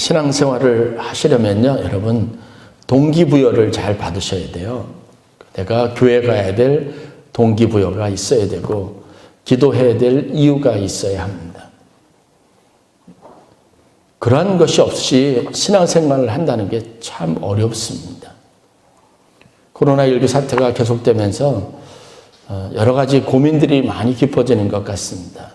신앙생활을 하시려면요, 여러분 동기부여를 잘 받으셔야 돼요. 내가 교회 가야 될 동기부여가 있어야 되고 기도해야 될 이유가 있어야 합니다. 그러한 것이 없이 신앙생활을 한다는 게 참 어렵습니다. 코로나19 사태가 계속되면서 여러 가지 고민들이 많이 깊어지는 것 같습니다.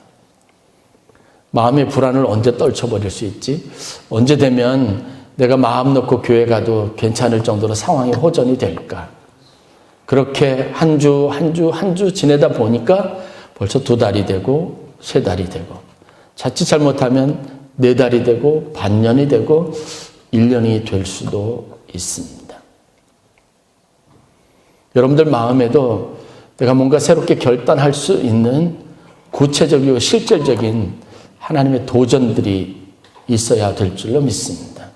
마음의 불안을 언제 떨쳐버릴 수 있지? 언제 되면 내가 마음 놓고 교회 가도 괜찮을 정도로 상황이 호전이 될까? 그렇게 한 주 지내다 보니까 벌써 2달이 되고 3달이 되고 자칫 잘못하면 4달이 되고 반년이 되고 1년이 될 수도 있습니다. 여러분들 마음에도 내가 뭔가 새롭게 결단할 수 있는 구체적이고 실질적인 하나님의 도전들이 있어야 될 줄로 믿습니다.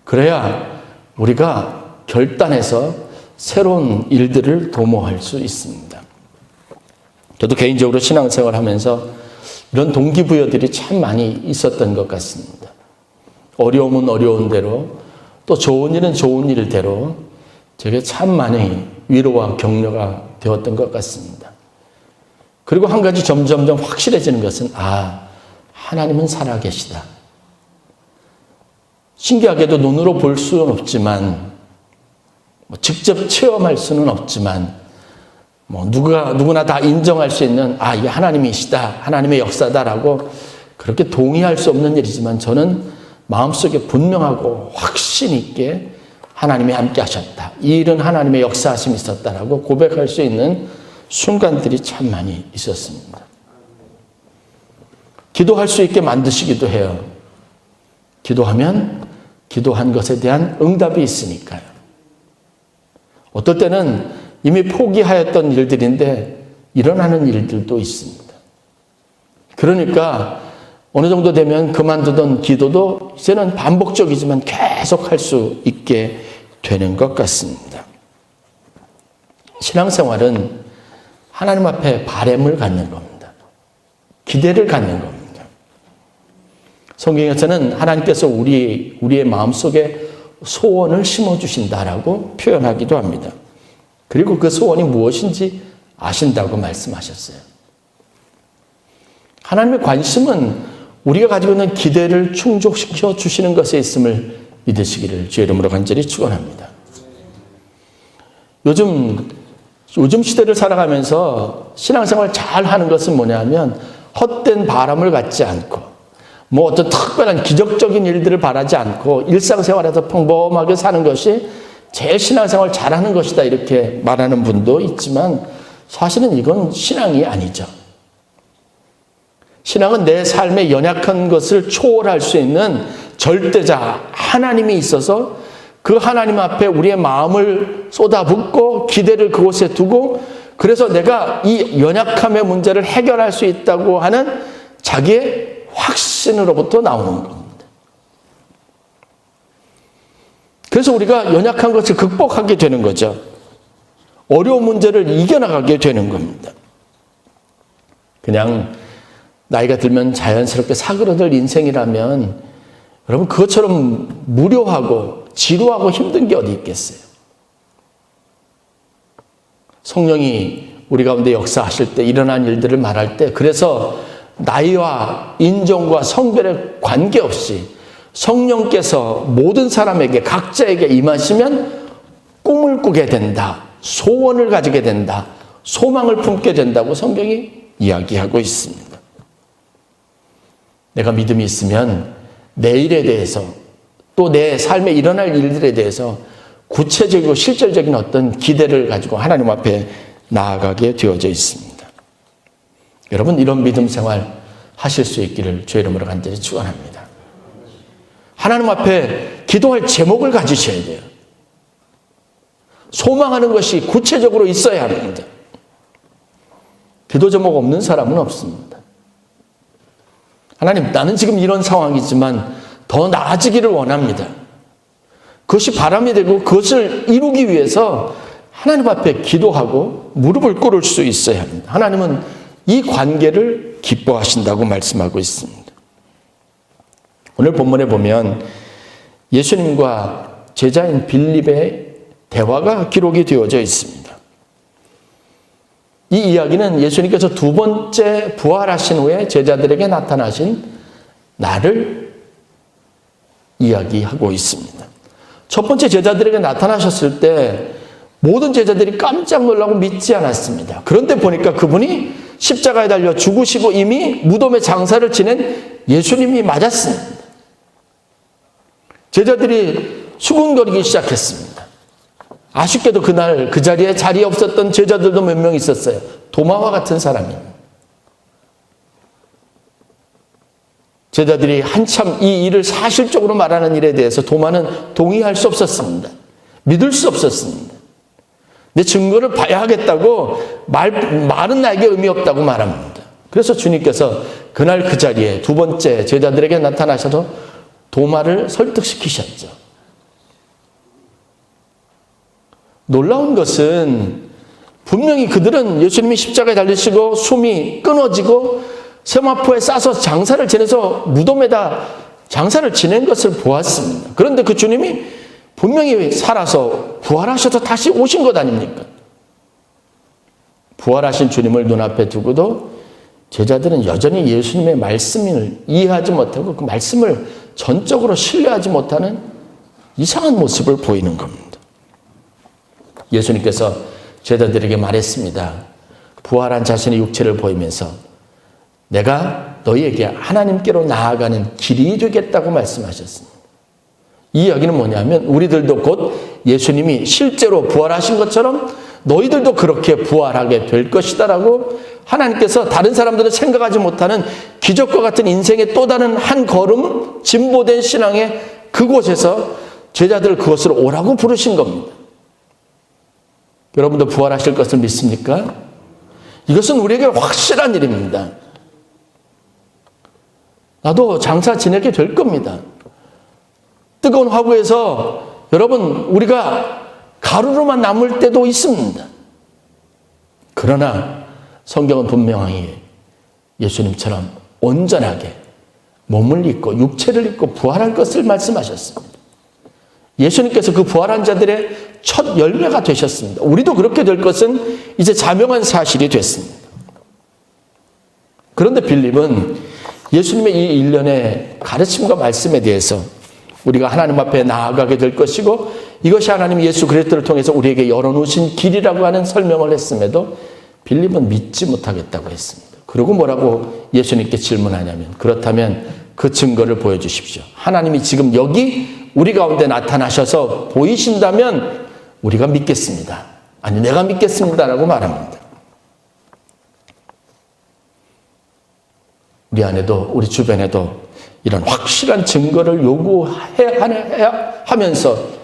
그래야 우리가 결단해서 새로운 일들을 도모할 수 있습니다. 저도 개인적으로 신앙생활 하면서 이런 동기부여들이 참 많이 있었던 것 같습니다. 어려움은 어려운 대로 또 좋은 일은 좋은 일대로 제게 참 많이 위로와 격려가 되었던 것 같습니다. 그리고 한 가지 점점점 확실해지는 것은 하나님은 살아계시다. 신기하게도 눈으로 볼 수는 없지만 직접 체험할 수는 없지만 누구나 다 인정할 수 있는 이게 하나님이시다, 하나님의 역사다라고 그렇게 동의할 수 없는 일이지만 저는 마음속에 분명하고 확신 있게 하나님이 함께 하셨다. 이 일은 하나님의 역사하심이 있었다라고 고백할 수 있는 순간들이 참 많이 있었습니다. 기도할 수 있게 만드시기도 해요. 기도하면 기도한 것에 대한 응답이 있으니까요. 어떨 때는 이미 포기하였던 일들인데 일어나는 일들도 있습니다. 그러니까 어느 정도 되면 그만두던 기도도 이제는 반복적이지만 계속 할 수 있게 되는 것 같습니다. 신앙생활은 하나님 앞에 바램을 갖는 겁니다. 기대를 갖는 겁니다. 성경에서는 하나님께서 우리의 마음속에 소원을 심어주신다라고 표현하기도 합니다. 그리고 그 소원이 무엇인지 아신다고 말씀하셨어요. 하나님의 관심은 우리가 가지고 있는 기대를 충족시켜 주시는 것에 있음을 믿으시기를 주의 이름으로 간절히 축원합니다. 요즘 시대를 살아가면서 신앙생활 잘 하는 것은 뭐냐면 헛된 바람을 갖지 않고 어떤 특별한 기적적인 일들을 바라지 않고 일상생활에서 평범하게 사는 것이 제일 신앙생활 잘하는 것이다 이렇게 말하는 분도 있지만 사실은 이건 신앙이 아니죠. 신앙은 내 삶의 연약한 것을 초월할 수 있는 절대자 하나님이 있어서 그 하나님 앞에 우리의 마음을 쏟아붓고 기대를 그곳에 두고 그래서 내가 이 연약함의 문제를 해결할 수 있다고 하는 자기의 확신으로부터 나오는 겁니다. 그래서 우리가 연약한 것을 극복하게 되는 거죠. 어려운 문제를 이겨나가게 되는 겁니다. 그냥 나이가 들면 자연스럽게 사그러들 인생이라면 여러분 그것처럼 무료하고 지루하고 힘든 게 어디 있겠어요. 성령이 우리 가운데 역사하실 때 일어난 일들을 말할 때 그래서 나이와 인종과 성별에 관계없이 성령께서 모든 사람에게 각자에게 임하시면 꿈을 꾸게 된다. 소원을 가지게 된다. 소망을 품게 된다고 성경이 이야기하고 있습니다. 내가 믿음이 있으면 내일에 대해서 또 내 삶에 일어날 일들에 대해서 구체적이고 실질적인 어떤 기대를 가지고 하나님 앞에 나아가게 되어져 있습니다. 여러분 이런 믿음 생활 하실 수 있기를 주의 이름으로 간절히 축원합니다. 하나님 앞에 기도할 제목을 가지셔야 돼요. 소망하는 것이 구체적으로 있어야 합니다. 기도 제목 없는 사람은 없습니다. 하나님, 나는 지금 이런 상황이지만 더 나아지기를 원합니다. 그것이 바람이 되고 그것을 이루기 위해서 하나님 앞에 기도하고 무릎을 꿇을 수 있어야 합니다. 하나님은 이 관계를 기뻐하신다고 말씀하고 있습니다. 오늘 본문에 보면 예수님과 제자인 빌립의 대화가 기록이 되어져 있습니다. 이 이야기는 예수님께서 두 번째 부활하신 후에 제자들에게 나타나신 나를 이야기하고 있습니다. 첫 번째 제자들에게 나타나셨을 때 모든 제자들이 깜짝 놀라고 믿지 않았습니다. 그런데 보니까 그분이 십자가에 달려 죽으시고 이미 무덤에 장사를 지낸 예수님이 맞았습니다. 제자들이 수군거리기 시작했습니다. 아쉽게도 그날 그 자리에 자리에 없었던 제자들도 몇 명 있었어요. 도마와 같은 사람이. 제자들이 한참 이 일을 사실적으로 말하는 일에 대해서 도마는 동의할 수 없었습니다. 믿을 수 없었습니다. 내 증거를 봐야 하겠다고 말은 나에게 의미 없다고 말합니다. 그래서 주님께서 그날 그 자리에 두 번째 제자들에게 나타나셔서 도마를 설득시키셨죠. 놀라운 것은 분명히 그들은 예수님이 십자가에 달리시고 숨이 끊어지고 세마포에 싸서 장사를 지내서 무덤에다 장사를 지낸 것을 보았습니다. 그런데 그 주님이 분명히 살아서 부활하셔서 다시 오신 것 아닙니까? 부활하신 주님을 눈앞에 두고도 제자들은 여전히 예수님의 말씀을 이해하지 못하고 그 말씀을 전적으로 신뢰하지 못하는 이상한 모습을 보이는 겁니다. 예수님께서 제자들에게 말했습니다. 부활한 자신의 육체를 보이면서 내가 너희에게 하나님께로 나아가는 길이 되겠다고 말씀하셨습니다. 이 이야기는 뭐냐면 우리들도 곧 예수님이 실제로 부활하신 것처럼 너희들도 그렇게 부활하게 될 것이다라고 하나님께서 다른 사람들은 생각하지 못하는 기적과 같은 인생의 또 다른 한 걸음 진보된 신앙의 그곳에서 제자들을 그것으로 오라고 부르신 겁니다. 여러분도 부활하실 것을 믿습니까? 이것은 우리에게 확실한 일입니다. 나도 장사 지내게 될 겁니다. 뜨거운 화구에서 여러분 우리가 가루로만 남을 때도 있습니다. 그러나 성경은 분명히 예수님처럼 온전하게 몸을 입고 육체를 입고 부활할 것을 말씀하셨습니다. 예수님께서 그 부활한 자들의 첫 열매가 되셨습니다. 우리도 그렇게 될 것은 이제 자명한 사실이 됐습니다. 그런데 빌립은 예수님의 이 일련의 가르침과 말씀에 대해서 우리가 하나님 앞에 나아가게 될 것이고 이것이 하나님 예수 그리스도를 통해서 우리에게 열어놓으신 길이라고 하는 설명을 했음에도 빌립은 믿지 못하겠다고 했습니다. 그리고 뭐라고 예수님께 질문하냐면 그렇다면 그 증거를 보여주십시오. 하나님이 지금 여기 우리 가운데 나타나셔서 보이신다면 우리가 믿겠습니다. 아니 내가 믿겠습니다라고 말합니다. 우리 안에도 우리 주변에도 이런 확실한 증거를 요구하면서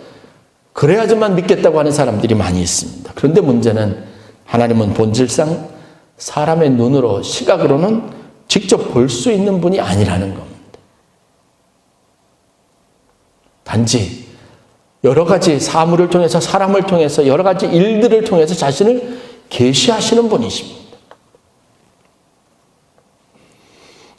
그래야지만 믿겠다고 하는 사람들이 많이 있습니다. 그런데 문제는 하나님은 본질상 사람의 눈으로 시각으로는 직접 볼 수 있는 분이 아니라는 겁니다. 단지 여러 가지 사물을 통해서 사람을 통해서 여러 가지 일들을 통해서 자신을 계시하시는 분이십니다.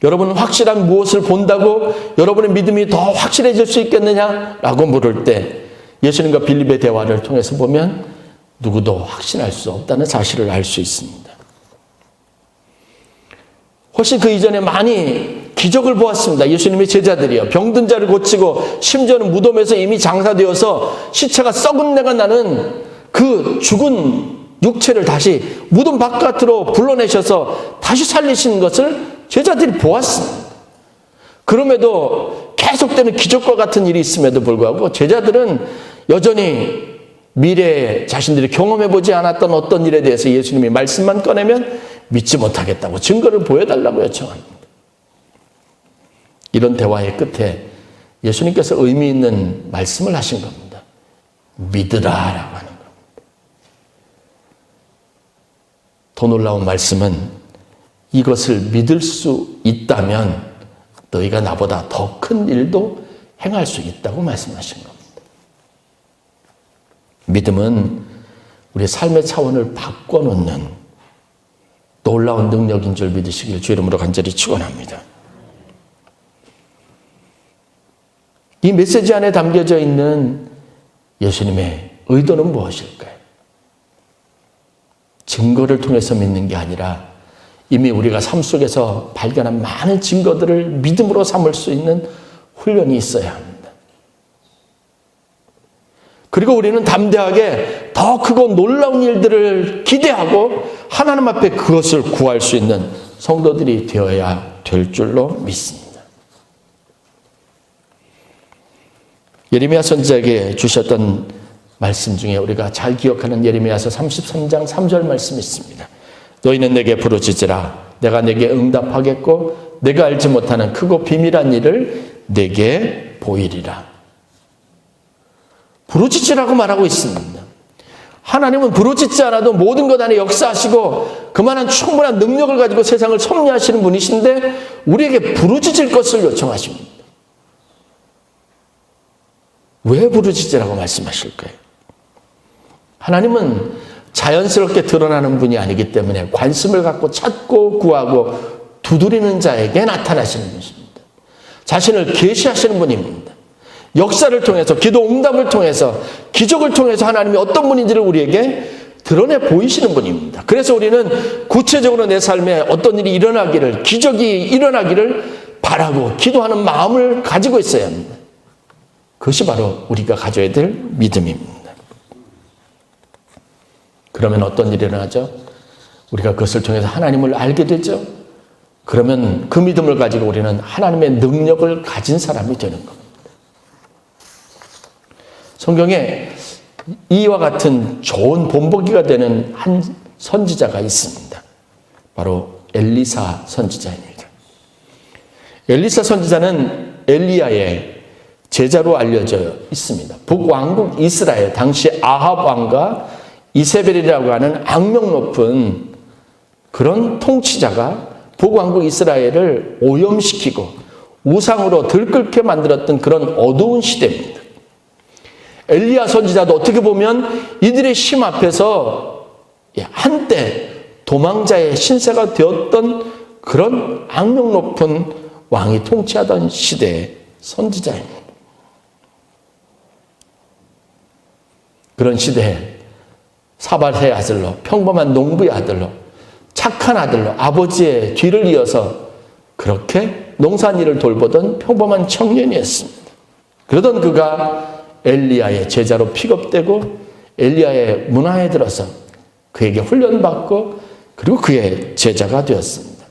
여러분은 확실한 무엇을 본다고 여러분의 믿음이 더 확실해질 수 있겠느냐라고 물을 때 예수님과 빌립의 대화를 통해서 보면 누구도 확신할 수 없다는 사실을 알 수 있습니다. 훨씬 그 이전에 많이 기적을 보았습니다. 예수님의 제자들이요. 병든 자를 고치고 심지어는 무덤에서 이미 장사되어서 시체가 썩은 내가 나는 그 죽은 육체를 다시 무덤 바깥으로 불러내셔서 다시 살리신 것을 제자들이 보았습니다. 그럼에도 계속되는 기적과 같은 일이 있음에도 불구하고 제자들은 여전히 미래에 자신들이 경험해보지 않았던 어떤 일에 대해서 예수님이 말씀만 꺼내면 믿지 못하겠다고 증거를 보여달라고 요청합니다. 이런 대화의 끝에 예수님께서 의미 있는 말씀을 하신 겁니다. 믿으라라고 하는 겁니다. 더 놀라운 말씀은 이것을 믿을 수 있다면 너희가 나보다 더 큰 일도 행할 수 있다고 말씀하신 겁니다. 믿음은 우리의 삶의 차원을 바꿔놓는 놀라운 능력인 줄 믿으시길 주 이름으로 간절히 축원합니다. 이 메시지 안에 담겨져 있는 예수님의 의도는 무엇일까요? 증거를 통해서 믿는 게 아니라 이미 우리가 삶 속에서 발견한 많은 증거들을 믿음으로 삼을 수 있는 훈련이 있어야 합니다. 그리고 우리는 담대하게 더 크고 놀라운 일들을 기대하고 하나님 앞에 그것을 구할 수 있는 성도들이 되어야 될 줄로 믿습니다. 예레미야 선지자에게 주셨던 말씀 중에 우리가 잘 기억하는 예레미야서 33장 3절 말씀이 있습니다. 너희는 내게 부르짖으라. 내가 내게 응답하겠고 내가 알지 못하는 크고 비밀한 일을 내게 보이리라. 부르짖으라고 말하고 있습니다. 하나님은 부르짖지 않아도 모든 것 안에 역사하시고 그만한 충분한 능력을 가지고 세상을 섭리하시는 분이신데 우리에게 부르짖을 것을 요청하십니다. 왜 부르짖으라고 말씀하실까요? 하나님은 자연스럽게 드러나는 분이 아니기 때문에 관심을 갖고 찾고 구하고 두드리는 자에게 나타나시는 분이십니다. 자신을 계시하시는 분입니다. 역사를 통해서, 기도 응답을 통해서, 기적을 통해서 하나님이 어떤 분인지를 우리에게 드러내 보이시는 분입니다. 그래서 우리는 구체적으로 내 삶에 어떤 일이 일어나기를, 기적이 일어나기를 바라고 기도하는 마음을 가지고 있어야 합니다. 그것이 바로 우리가 가져야 될 믿음입니다. 그러면 어떤 일이 일어나죠? 우리가 그것을 통해서 하나님을 알게 되죠. 그러면 그 믿음을 가지고 우리는 하나님의 능력을 가진 사람이 되는 겁니다. 성경에 이와 같은 좋은 본보기가 되는 한 선지자가 있습니다. 바로 엘리사 선지자입니다. 엘리사 선지자는 엘리야의 제자로 알려져 있습니다. 북왕국 이스라엘, 당시 아합 왕과 이세벨이라고 하는 악명 높은 그런 통치자가 북왕국 이스라엘을 오염시키고 우상으로 들끓게 만들었던 그런 어두운 시대입니다. 엘리야 선지자도 어떻게 보면 이들의 심 앞에서 한때 도망자의 신세가 되었던 그런 악명 높은 왕이 통치하던 시대의 선지자입니다. 그런 시대에 사발의 아들로, 평범한 농부의 아들로, 착한 아들로 아버지의 뒤를 이어서 그렇게 농산일을 돌보던 평범한 청년이었습니다. 그러던 그가 엘리야의 제자로 픽업되고 엘리야의 문화에 들어서 그에게 훈련받고 그리고 그의 제자가 되었습니다.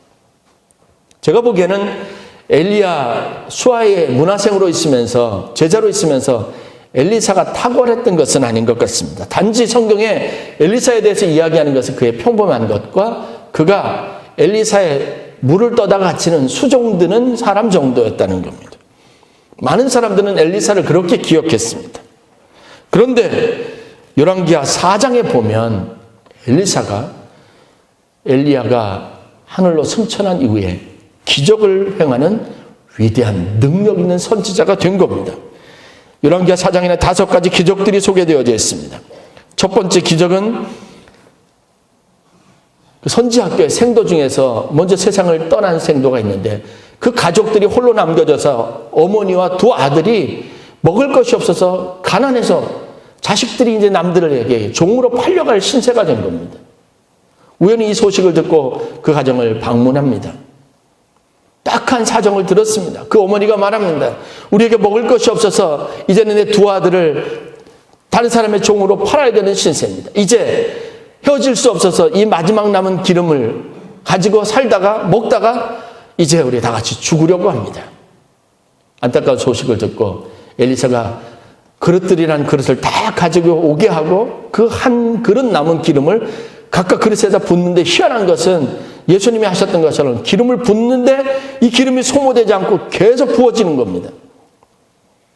제가 보기에는 엘리야 수하의 문화생으로 있으면서 제자로 있으면서 엘리사가 탁월했던 것은 아닌 것 같습니다. 단지 성경에 엘리사에 대해서 이야기하는 것은 그의 평범한 것과 그가 엘리사의 물을 떠다 바치는 수종드는 사람 정도였다는 겁니다. 많은 사람들은 엘리사를 그렇게 기억했습니다. 그런데 열왕기하 4장에 보면 엘리야가 하늘로 승천한 이후에 기적을 행하는 위대한 능력 있는 선지자가 된 겁니다. 열왕기하 4장에는 5가지 기적들이 소개되어져 있습니다. 첫 번째 기적은 선지학교의 생도 중에서 먼저 세상을 떠난 생도가 있는데 그 가족들이 홀로 남겨져서 어머니와 두 아들이 먹을 것이 없어서 가난해서 자식들이 이제 남들에게 종으로 팔려갈 신세가 된 겁니다. 우연히 이 소식을 듣고 그 가정을 방문합니다. 딱한 사정을 들었습니다. 그 어머니가 말합니다. 우리에게 먹을 것이 없어서 이제는 내 두 아들을 다른 사람의 종으로 팔아야 되는 신세입니다. 이제 헤어질 수 없어서 이 마지막 남은 기름을 가지고 살다가 먹다가 이제 우리 다 같이 죽으려고 합니다. 안타까운 소식을 듣고 엘리사가 그릇들이라는 그릇을 다 가지고 오게 하고 그 한 그릇 남은 기름을 각각 그릇에다 붓는데 희한한 것은 예수님이 하셨던 것처럼 기름을 붓는데 이 기름이 소모되지 않고 계속 부어지는 겁니다.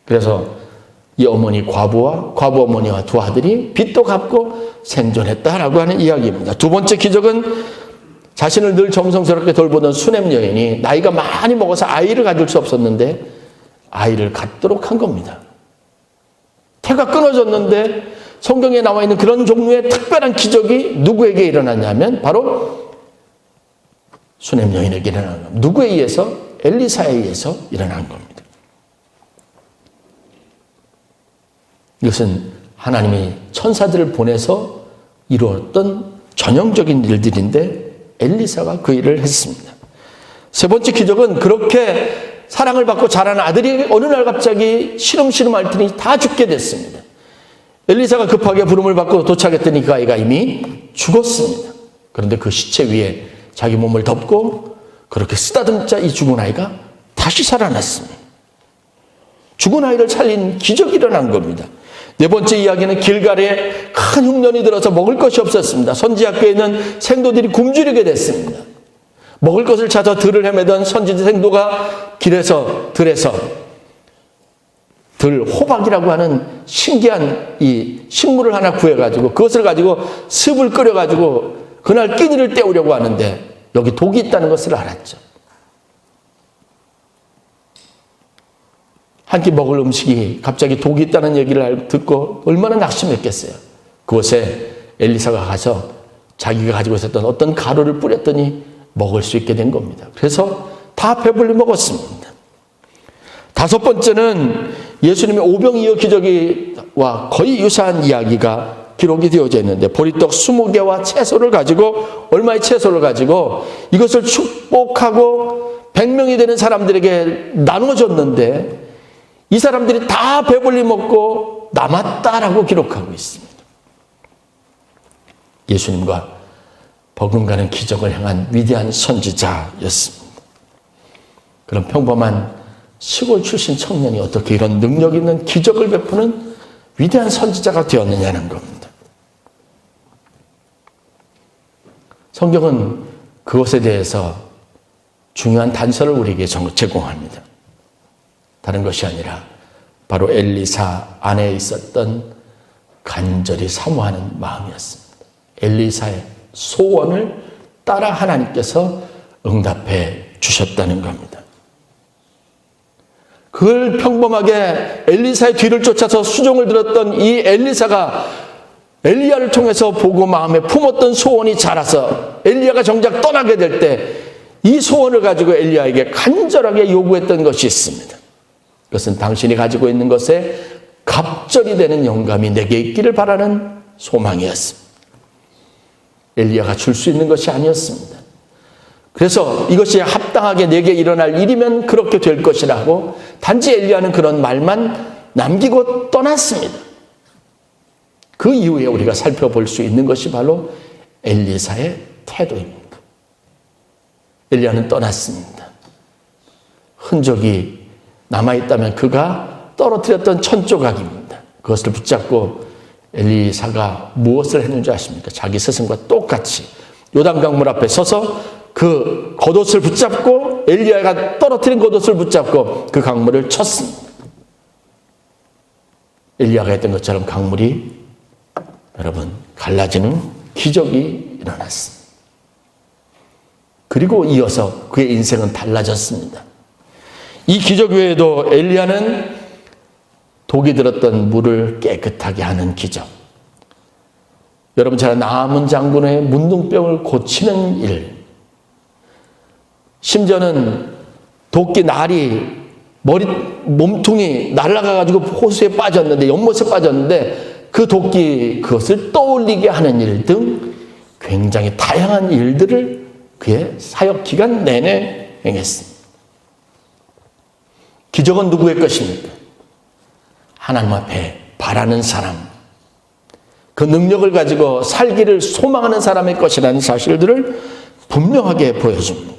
그래서 이 어머니 과부 어머니와 두 아들이 빚도 갚고 생존했다라고 하는 이야기입니다. 두 번째 기적은 자신을 늘 정성스럽게 돌보던 수냄 여인이 나이가 많이 먹어서 아이를 가질 수 없었는데 아이를 갖도록 한 겁니다. 태가 끊어졌는데 성경에 나와 있는 그런 종류의 특별한 기적이 누구에게 일어났냐면 바로 수냄 여인에게 일어난 겁니다. 누구에 의해서? 엘리사에 의해서 일어난 겁니다. 이것은 하나님이 천사들을 보내서 이루었던 전형적인 일들인데 엘리사가 그 일을 했습니다. 세 번째 기적은 그렇게 사랑을 받고 자란 아들이 어느 날 갑자기 시름시름 앓더니 다 죽게 됐습니다. 엘리사가 급하게 부름을 받고 도착했더니 그 아이가 이미 죽었습니다. 그런데 그 시체 위에 자기 몸을 덮고 그렇게 쓰다듬자 이 죽은 아이가 다시 살아났습니다. 죽은 아이를 살린 기적이 일어난 겁니다. 네 번째 이야기는 길갈에 큰 흉년이 들어서 먹을 것이 없었습니다. 선지학교에 있는 생도들이 굶주리게 됐습니다. 먹을 것을 찾아 들을 헤매던 선지 생도가 들에서 호박이라고 하는 신기한 이 식물을 하나 구해가지고 그것을 가지고 습을 끓여가지고 그날 끼니를 때우려고 하는데 여기 독이 있다는 것을 알았죠. 한 끼 먹을 음식이 갑자기 독이 있다는 얘기를 듣고 얼마나 낙심했겠어요. 그곳에 엘리사가 가서 자기가 가지고 있었던 어떤 가루를 뿌렸더니 먹을 수 있게 된 겁니다. 그래서 다 배불리 먹었습니다. 다섯 번째는 예수님의 오병이어 기적과 거의 유사한 이야기가 기록이 되어져 있는데 보리떡 20개와 채소를 가지고 얼마의 채소를 가지고 이것을 축복하고 100명이 되는 사람들에게 나눠줬는데 이 사람들이 다 배불리 먹고 남았다라고 기록하고 있습니다. 예수님과 버금가는 기적을 행한 위대한 선지자였습니다. 그런 평범한 시골 출신 청년이 어떻게 이런 능력 있는 기적을 베푸는 위대한 선지자가 되었느냐는 겁니다. 성경은 그것에 대해서 중요한 단서를 우리에게 제공합니다. 다른 것이 아니라 바로 엘리사 안에 있었던 간절히 사모하는 마음이었습니다. 엘리사의 소원을 따라 하나님께서 응답해 주셨다는 겁니다. 그걸 평범하게 엘리사의 뒤를 쫓아서 수종을 들었던 이 엘리사가 엘리야를 통해서 보고 마음에 품었던 소원이 자라서 엘리야가 정작 떠나게 될 때 이 소원을 가지고 엘리야에게 간절하게 요구했던 것이 있습니다. 그것은 당신이 가지고 있는 것에 갑절이 되는 영감이 내게 있기를 바라는 소망이었습니다. 엘리야가 줄 수 있는 것이 아니었습니다. 그래서 이것이 합당하게 내게 일어날 일이면 그렇게 될 것이라고 단지 엘리야는 그런 말만 남기고 떠났습니다. 그 이후에 우리가 살펴볼 수 있는 것이 바로 엘리사의 태도입니다. 엘리야는 떠났습니다. 흔적이 남아있다면 그가 떨어뜨렸던 천조각입니다. 그것을 붙잡고 엘리사가 무엇을 했는지 아십니까? 자기 스승과 똑같이 요단강물 앞에 서서 그 겉옷을 붙잡고 엘리야가 떨어뜨린 겉옷을 붙잡고 그 강물을 쳤습니다. 엘리야가 했던 것처럼 강물이 여러분 갈라지는 기적이 일어났습니다. 그리고 이어서 그의 인생은 달라졌습니다. 이 기적 외에도 엘리야는 독이 들었던 물을 깨끗하게 하는 기적, 여러분 잘 나아문 장군의 문둥병을 고치는 일, 심지어는 도끼 날이 몸통이 날아가가지고 호수에 빠졌는데 연못에 빠졌는데 그 도끼 그것을 떠올리게 하는 일 등 굉장히 다양한 일들을 그의 사역 기간 내내 행했습니다. 기적은 누구의 것입니까? 하나님 앞에 바라는 사람, 그 능력을 가지고 살기를 소망하는 사람의 것이라는 사실들을 분명하게 보여줍니다.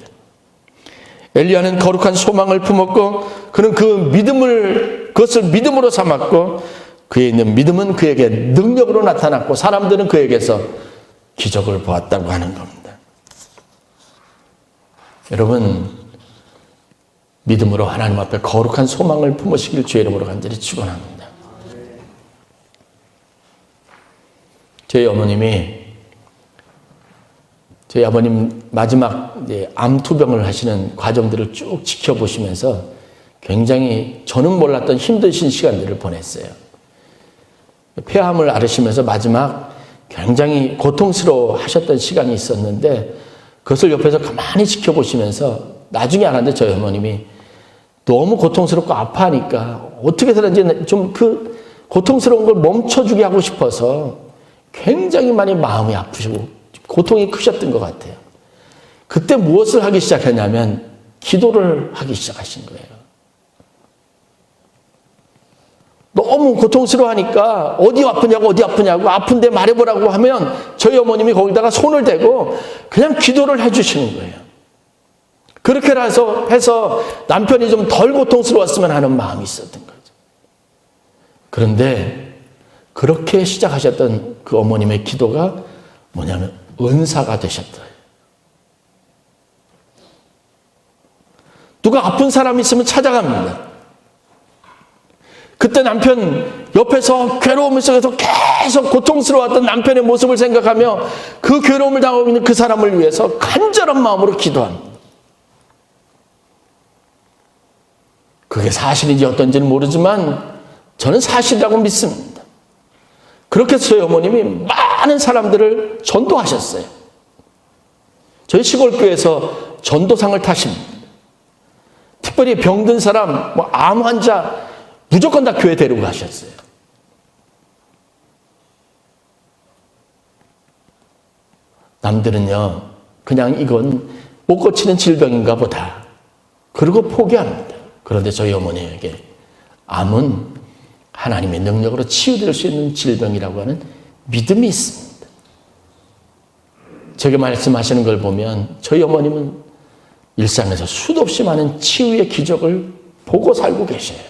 엘리야는 거룩한 소망을 품었고 그는 그것을 믿음으로 삼았고 그에 있는 믿음은 그에게 능력으로 나타났고 사람들은 그에게서 기적을 보았다고 하는 겁니다. 여러분, 믿음으로 하나님 앞에 거룩한 소망을 품으시길 주의 이름으로 간절히 축원합니다. 저희 아버님 마지막 암투병을 하시는 과정들을 쭉 지켜보시면서 굉장히 저는 몰랐던 힘드신 시간들을 보냈어요. 폐암을 앓으시면서 마지막 굉장히 고통스러워 하셨던 시간이 있었는데 그것을 옆에서 가만히 지켜보시면서 나중에 알았는데 저희 어머님이 너무 고통스럽고 아파하니까 어떻게 해서든지 좀 그 고통스러운 걸 멈춰주게 하고 싶어서 굉장히 많이 마음이 아프시고 고통이 크셨던 것 같아요. 그때 무엇을 하기 시작했냐면 기도를 하기 시작하신 거예요. 너무 고통스러워하니까 어디 아프냐고 아픈데 말해보라고 하면 저희 어머님이 거기다가 손을 대고 그냥 기도를 해주시는 거예요. 그렇게 해서 남편이 좀 덜 고통스러웠으면 하는 마음이 있었던 거죠. 그런데 그렇게 시작하셨던 그 어머님의 기도가 뭐냐면 은사가 되셨어요. 누가 아픈 사람이 있으면 찾아갑니다. 그때 남편 옆에서 괴로움을 속에서 계속 고통스러웠던 남편의 모습을 생각하며 그 괴로움을 당하고 있는 그 사람을 위해서 간절한 마음으로 기도합니다. 그게 사실인지 어떤지는 모르지만 저는 사실이라고 믿습니다. 그렇게 해서 저희 어머님이 많은 사람들을 전도하셨어요. 저희 시골교회에서 전도상을 타십니다. 특별히 병든 사람, 암 환자 무조건 다 교회 데리고 가셨어요. 남들은요, 그냥 이건 못 고치는 질병인가 보다. 그리고 포기합니다. 그런데 저희 어머니에게 암은 하나님의 능력으로 치유될 수 있는 질병이라고 하는 믿음이 있습니다. 제게 말씀하시는 걸 보면 저희 어머님은 일상에서 수도 없이 많은 치유의 기적을 보고 살고 계셔요.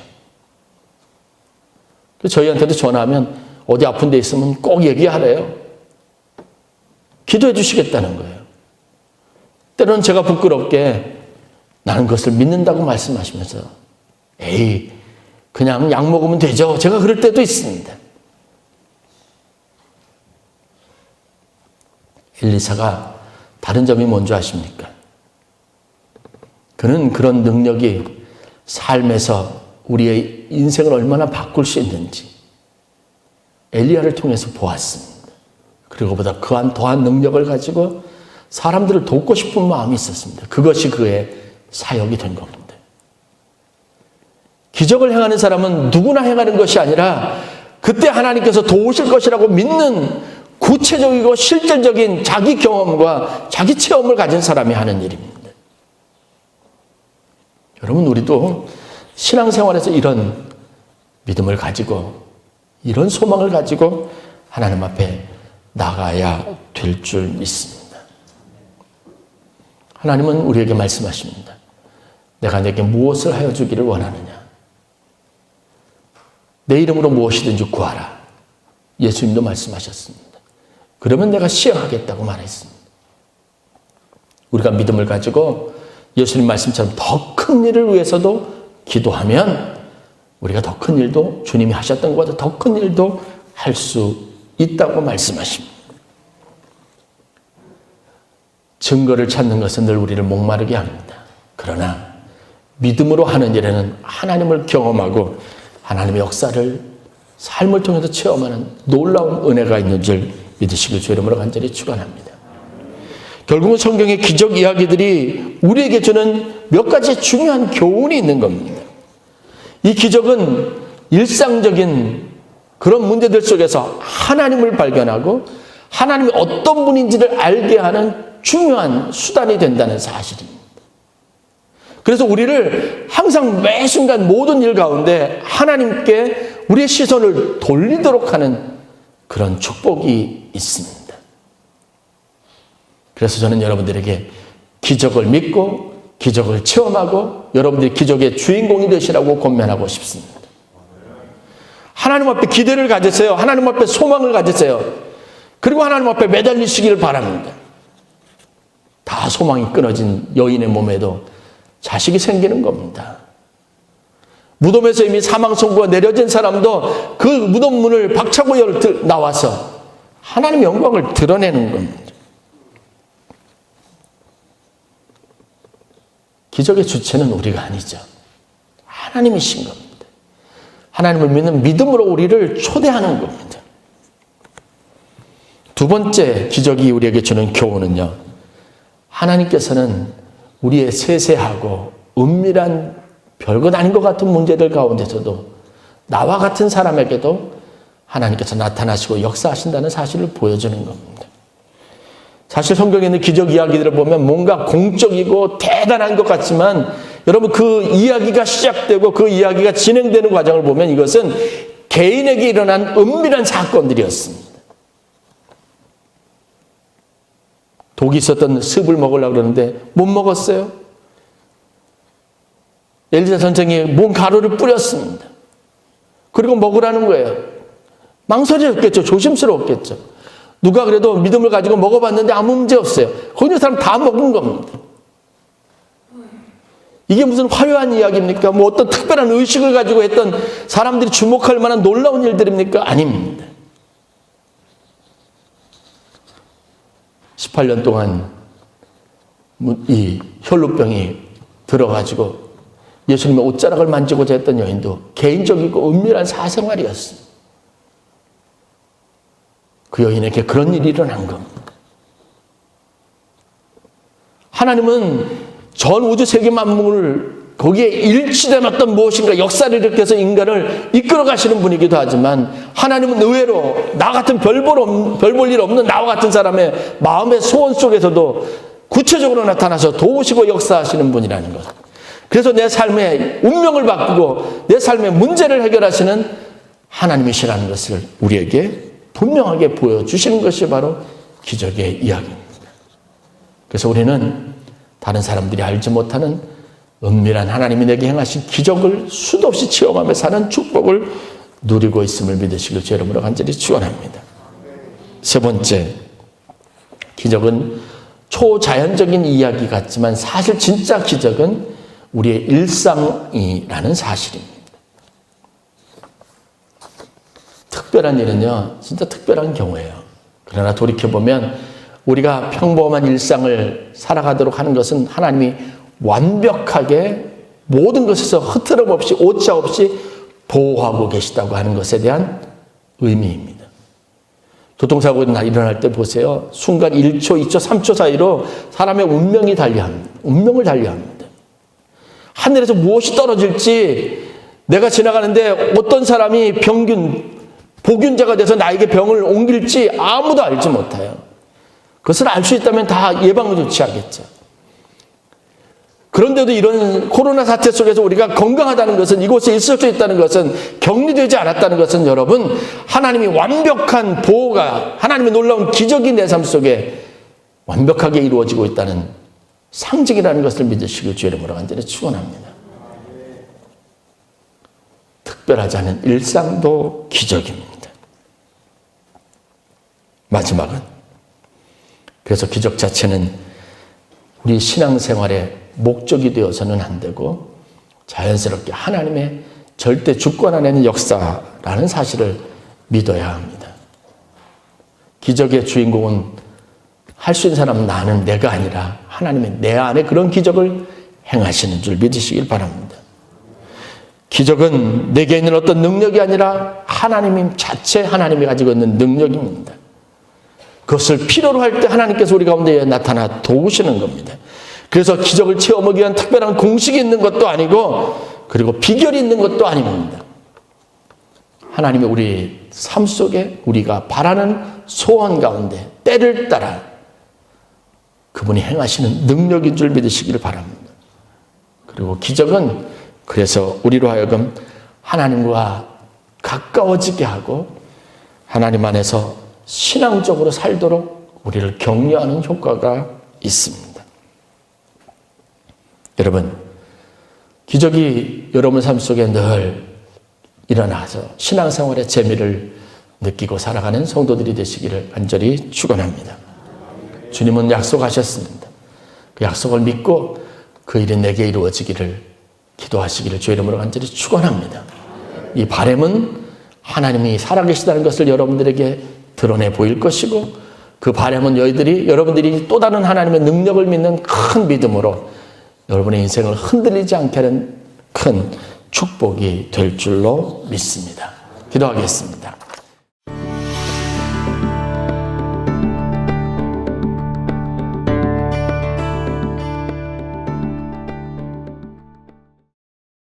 저희한테도 전화하면 어디 아픈 데 있으면 꼭 얘기하래요. 기도해 주시겠다는 거예요. 때로는 제가 부끄럽게 나는 그것을 믿는다고 말씀하시면서 에이, 그냥 약 먹으면 되죠. 제가 그럴 때도 있습니다. 엘리사가 다른 점이 뭔지 아십니까? 그는 그런 능력이 삶에서 우리의 인생을 얼마나 바꿀 수 있는지 엘리야를 통해서 보았습니다. 그리고 보다 더한 능력을 가지고 사람들을 돕고 싶은 마음이 있었습니다. 그것이 그의 사역이 된 겁니다. 기적을 행하는 사람은 누구나 행하는 것이 아니라 그때 하나님께서 도우실 것이라고 믿는 구체적이고 실질적인 자기 경험과 자기 체험을 가진 사람이 하는 일입니다. 여러분, 우리도 신앙생활에서 이런 믿음을 가지고 이런 소망을 가지고 하나님 앞에 나가야 될 줄 믿습니다. 하나님은 우리에게 말씀하십니다. 내가 내게 무엇을 하여 주기를 원하느냐? 내 이름으로 무엇이든지 구하라. 예수님도 말씀하셨습니다. 그러면 내가 시행하겠다고 말했습니다. 우리가 믿음을 가지고 예수님 말씀처럼 더 큰 일을 위해서도 기도하면 우리가 더 큰 일도 주님이 하셨던 것보다 더 큰 일도 할 수 있다고 말씀하십니다. 증거를 찾는 것은 늘 우리를 목마르게 합니다. 그러나 믿음으로 하는 일에는 하나님을 경험하고 하나님의 역사를 삶을 통해서 체험하는 놀라운 은혜가 있는 줄 믿으시길 주 이름으로 간절히 축원합니다. 결국은 성경의 기적 이야기들이 우리에게 주는 몇 가지 중요한 교훈이 있는 겁니다. 이 기적은 일상적인 그런 문제들 속에서 하나님을 발견하고 하나님이 어떤 분인지를 알게 하는 중요한 수단이 된다는 사실입니다. 그래서 우리를 항상 매 순간 모든 일 가운데 하나님께 우리의 시선을 돌리도록 하는 그런 축복이 있습니다. 그래서 저는 여러분들에게 기적을 믿고 기적을 체험하고 여러분들이 기적의 주인공이 되시라고 권면하고 싶습니다. 하나님 앞에 기대를 가지세요. 하나님 앞에 소망을 가지세요. 그리고 하나님 앞에 매달리시기를 바랍니다. 다 소망이 끊어진 여인의 몸에도 자식이 생기는 겁니다. 무덤에서 이미 사망 선고가 내려진 사람도 그 무덤 문을 박차고 나와서 하나님의 영광을 드러내는 겁니다. 기적의 주체는 우리가 아니죠. 하나님이신 겁니다. 하나님을 믿는 믿음으로 우리를 초대하는 겁니다. 두 번째 기적이 우리에게 주는 교훈은요. 하나님께서는 우리의 세세하고 은밀한 별것 아닌 것 같은 문제들 가운데서도 나와 같은 사람에게도 하나님께서 나타나시고 역사하신다는 사실을 보여주는 겁니다. 사실 성경에 있는 기적 이야기들을 보면 뭔가 공적이고 대단한 것 같지만 여러분 그 이야기가 시작되고 그 이야기가 진행되는 과정을 보면 이것은 개인에게 일어난 은밀한 사건들이었습니다. 독이 있었던 습을 먹으려고 그러는데 못 먹었어요. 엘리사 선생이 뭔 가루를 뿌렸습니다. 그리고 먹으라는 거예요. 망설였겠죠. 조심스러웠겠죠. 누가 그래도 믿음을 가지고 먹어봤는데 아무 문제 없어요. 거기 있는 사람 다 먹은 겁니다. 이게 무슨 화려한 이야기입니까? 뭐 어떤 특별한 의식을 가지고 했던 사람들이 주목할 만한 놀라운 일들입니까? 아닙니다. 18년 동안 이 혈루병이 들어가지고 예수님의 옷자락을 만지고자 했던 여인도 개인적이고 은밀한 사생활이었습니다. 그 여인에게 그런 일이 일어난 겁니다. 하나님은 전 우주 세계 만물을 거기에 일치된 어떤 무엇인가 역사를 일으켜서 인간을 이끌어 가시는 분이기도 하지만 하나님은 의외로 나 같은 별 볼 일 없는 나와 같은 사람의 마음의 소원 속에서도 구체적으로 나타나서 도우시고 역사하시는 분이라는 것. 그래서 내 삶의 운명을 바꾸고 내 삶의 문제를 해결하시는 하나님이시라는 것을 우리에게 분명하게 보여주시는 것이 바로 기적의 이야기입니다. 그래서 우리는 다른 사람들이 알지 못하는 은밀한 하나님이 내게 행하신 기적을 수도 없이 체험하며 사는 축복을 누리고 있음을 믿으시길 주 이름으로 간절히 축원합니다. 세 번째, 기적은 초자연적인 이야기 같지만 사실 진짜 기적은 우리의 일상이라는 사실입니다. 특별한 일은요, 진짜 특별한 경우예요. 그러나 돌이켜보면 우리가 평범한 일상을 살아가도록 하는 것은 하나님이 완벽하게 모든 것에서 흐트럼 없이 오차 없이 보호하고 계시다고 하는 것에 대한 의미입니다. 교통사고가 일어날 때 보세요. 순간 1초, 2초, 3초 사이로 사람의 운명을 달리합니다. 하늘에서 무엇이 떨어질지 내가 지나가는데 어떤 사람이 복균자가 돼서 나에게 병을 옮길지 아무도 알지 못해요. 그것을 알 수 있다면 다 예방을 조치하겠죠. 그런데도 이런 코로나 사태 속에서 우리가 건강하다는 것은, 이곳에 있을 수 있다는 것은, 격리되지 않았다는 것은 여러분, 하나님이 완벽한 보호가, 하나님의 놀라운 기적이 내 삶 속에 완벽하게 이루어지고 있다는 상징이라는 것을 믿으시길 주 이름으로 간절히 축원합니다. 특별하지 않은 일상도 기적입니다. 마지막은, 그래서 기적 자체는 우리 신앙생활의 목적이 되어서는 안 되고 자연스럽게 하나님의 절대 주권 안에 있는 역사라는 사실을 믿어야 합니다. 기적의 주인공은 할 수 있는 사람은 나는 내가 아니라 하나님의 내 안에 그런 기적을 행하시는 줄 믿으시길 바랍니다. 기적은 내게 있는 어떤 능력이 아니라 하나님 자체, 하나님이 가지고 있는 능력입니다. 그것을 필요로 할 때 하나님께서 우리 가운데 나타나 도우시는 겁니다. 그래서 기적을 체험하기 위한 특별한 공식이 있는 것도 아니고, 그리고 비결이 있는 것도 아닙니다. 하나님이 우리 삶 속에 우리가 바라는 소원 가운데 때를 따라 그분이 행하시는 능력인 줄 믿으시기를 바랍니다. 그리고 기적은 그래서 우리로 하여금 하나님과 가까워지게 하고 하나님 안에서 신앙적으로 살도록 우리를 격려하는 효과가 있습니다. 여러분, 기적이 여러분 삶 속에 늘 일어나서 신앙생활의 재미를 느끼고 살아가는 성도들이 되시기를 간절히 축원합니다. 주님은 약속하셨습니다. 그 약속을 믿고 그 일이 내게 이루어지기를 기도하시기를 주의 이름으로 간절히 축원합니다. 이 바람은 하나님이 살아계시다는 것을 여러분들에게 드러내 보일 것이고, 그 바람은 여러분들이 또 다른 하나님의 능력을 믿는 큰 믿음으로 여러분의 인생을 흔들리지 않게 하는 큰 축복이 될 줄로 믿습니다. 기도하겠습니다.